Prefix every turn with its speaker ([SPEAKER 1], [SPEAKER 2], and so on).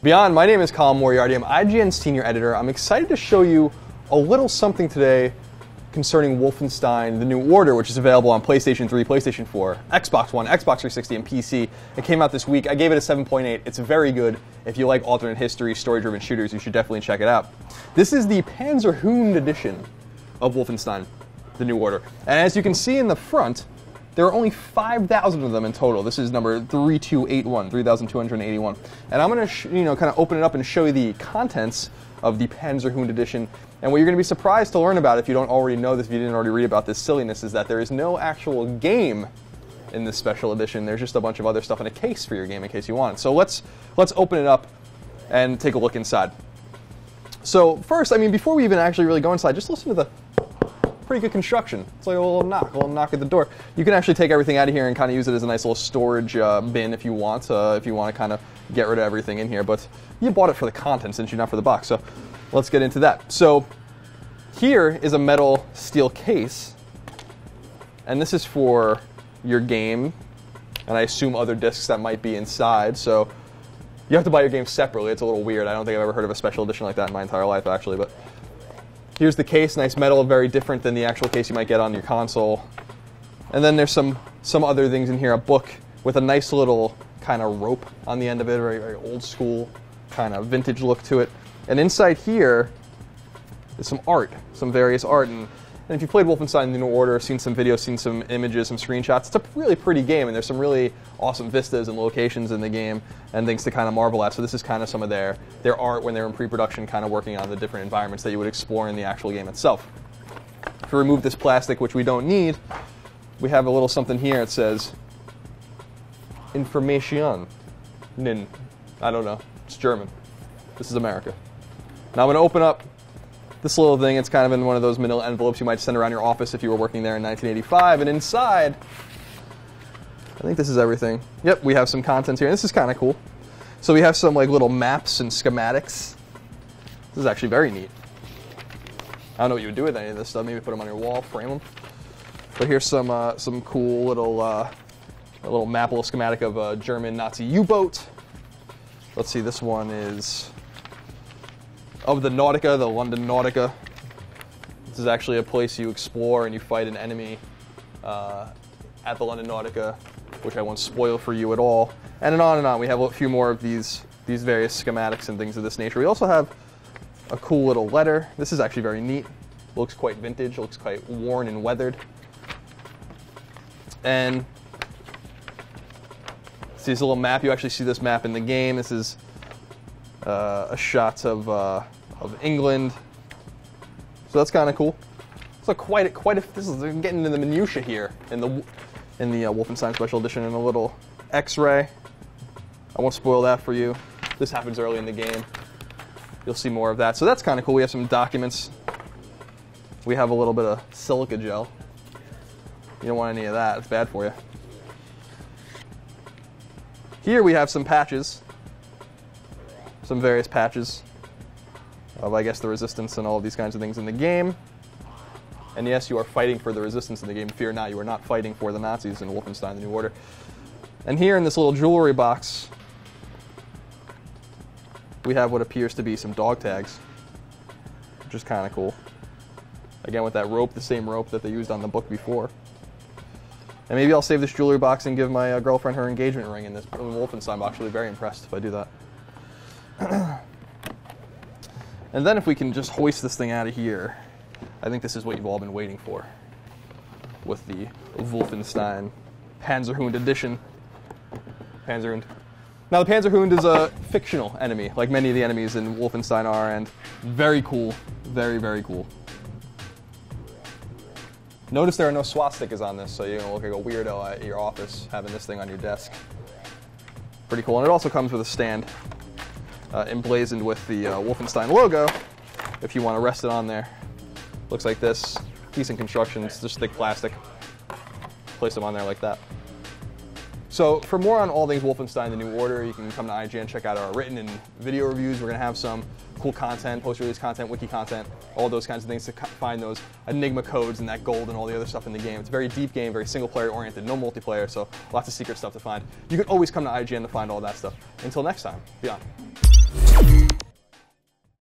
[SPEAKER 1] Beyond, my name is Colin Moriarty. I'm IGN's senior editor. I'm excited to show you a little something today concerning Wolfenstein: The New Order, which is available on PlayStation 3, PlayStation 4, Xbox One, Xbox 360, and PC. It came out this week. I gave it a 7.8. It's very good. If you like alternate history, story-driven shooters, you should definitely check it out. This is the Panzerhund edition of Wolfenstein: The New Order. And as you can see in the front, there are only 5,000 of them in total. This is number 3281, 3,281. And I'm going to, kind of open it up and show you the contents of the Panzerhund edition. And what you're going to be surprised to learn about, if you don't already know this, if you didn't already read about this silliness, is that there is no actual game in this special edition. There's just a bunch of other stuff in a case for your game in case you want it. So let's open it up and take a look inside. So first, before we even actually really go inside, just listen to the pretty good construction. It's like a little knock at the door. You can actually take everything out of here and kind of use it as a nice little storage bin if you want to kind of get rid of everything in here. But you bought it for the content since you're not for the box. So let's get into that. So here is a metal steel case, and this is for your game, and I assume other discs that might be inside. So you have to buy your game separately. It's a little weird. I don't think I've ever heard of a special edition like that in my entire life, actually. But here's the case, nice metal, very different than the actual case you might get on your console. And then there's some other things in here, a book with a nice little kind of rope on the end of it, very, very old school, kind of vintage look to it. And inside here is some art, some various art. And if you played Wolfenstein: The New Order, seen some videos, seen some images, some screenshots, it's a really pretty game, and there's some really awesome vistas and locations in the game and things to kind of marvel at. So this is kind of some of their art when they're in pre-production, kind of working on the different environments that you would explore in the actual game itself. If you remove this plastic, which we don't need, we have a little something here. It says Information. I don't know. It's German. This is America. Now I'm going to open up this little thing. It's kind of in one of those manila envelopes you might send around your office if you were working there in 1985. And inside, I think this is everything. Yep, we have some contents here. This is kind of cool. So we have some like little maps and schematics. This is actually very neat. I don't know what you would do with any of this stuff. Maybe put them on your wall, frame them. But here's some cool little a little map, a little schematic of a German Nazi U-boat. Let's see. This one is of the Nautica, the London Nautica. This is actually a place you explore and you fight an enemy at the London Nautica, which I won't spoil for you at all. And on and on. We have a few more of these various schematics and things of this nature. We also have a cool little letter. This is actually very neat. Looks quite vintage, looks quite worn and weathered. And see this little map. You actually see this map in the game. This is a shot of England. So that's kind of cool. So this is getting into the minutia here in the Wolfenstein Special Edition, and a little X-ray. I won't spoil that for you. This happens early in the game. You'll see more of that. So that's kind of cool. We have some documents. We have a little bit of silica gel. You don't want any of that. It's bad for you. Here we have some patches. Some various patches of, I guess, the Resistance and all of these kinds of things in the game. And yes, you are fighting for the Resistance in the game. Fear not, you are not fighting for the Nazis in Wolfenstein: The New Order. And here in this little jewelry box, we have what appears to be some dog tags, which is kind of cool. Again, with that rope, the same rope that they used on the book before. And maybe I'll save this jewelry box and give my girlfriend her engagement ring in this Wolfenstein box. She'll be very impressed if I do that. And then if we can just hoist this thing out of here, I think this is what you've all been waiting for with the Wolfenstein Panzerhund edition. Panzerhund. Now the Panzerhund is a fictional enemy, like many of the enemies in Wolfenstein are, and very cool. Very, very cool. Notice there are no swastikas on this, so you're going to look like a weirdo at your office having this thing on your desk. Pretty cool. And it also comes with a stand emblazoned with the Wolfenstein logo, if you want to rest it on there. Looks like this. Decent construction. It's just thick plastic. Place them on there like that. So for more on all things Wolfenstein: The New Order, you can come to IGN, check out our written and video reviews. We're going to have some cool content, post-release content, wiki content, all those kinds of things to find those Enigma codes and that gold and all the other stuff in the game. It's a very deep game, very single-player oriented, no multiplayer, so lots of secret stuff to find. You can always come to IGN to find all that stuff. Until next time, beyond.